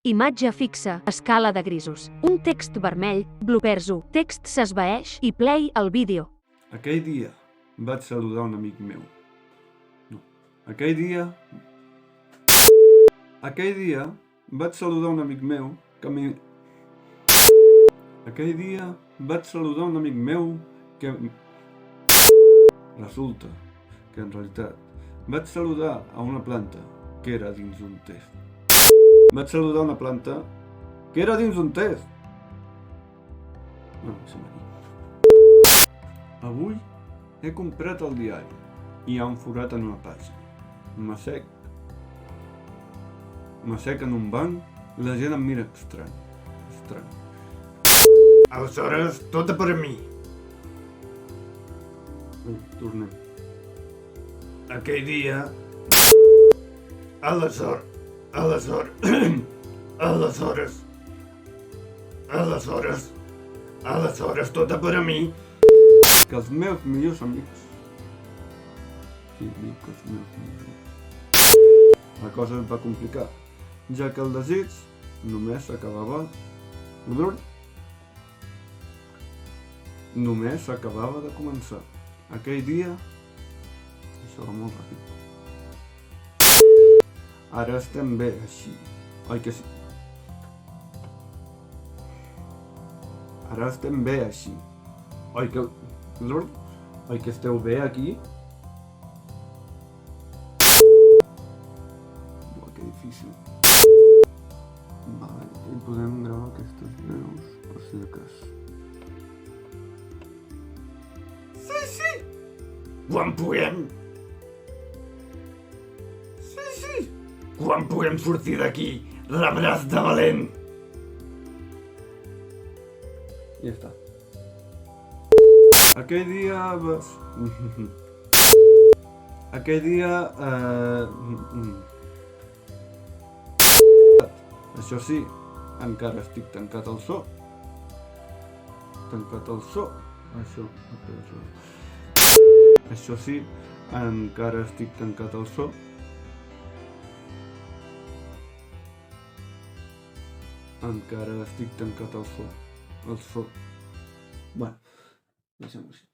Imatge fixa, escala de grisos. Un text vermell, bloopers 1. Text s'esvaeix i play el vídeo. Aquell dia vaig saludar un amic meu. No. Aquell dia vaig saludar un amic meu que mi... Aquell dia vaig saludar un amic meu que... Resulta que en realitat vaig saludar a una planta que era dins un test. Vaig saludar una planta que era dins un test. No, deixa'm aquí. Avui he comprat el diari i hi ha un forat en una pàgina. M'assec en un banc i la gent em mira estrany. Aleshores, tot per a mi. Tornem. Aquell dia... Aleshores, tot per a mi. Que els meus millors amics... Sí, dic que els meus millors amics. La cosa es va complicar, ja que el desig només s'acabava de començar. Aquell dia... Això va molt ràpid. Ara estem bé així, oi que sí? Ara estem bé així, oi que... Oi que esteu bé aquí? Uah, que difícil. Vale, i podem gravar aquestes veus, per si de cas. Sí! Quan puguem? Quan puguem sortir d'aquí? Rebràs de valent! Ja està. Aquell dia vas... Aquell dia... Això sí, encara estic tancat al so. Això sí, encara estic tancat al so. Encara estic tancat al so. Bueno, deixem-ho així.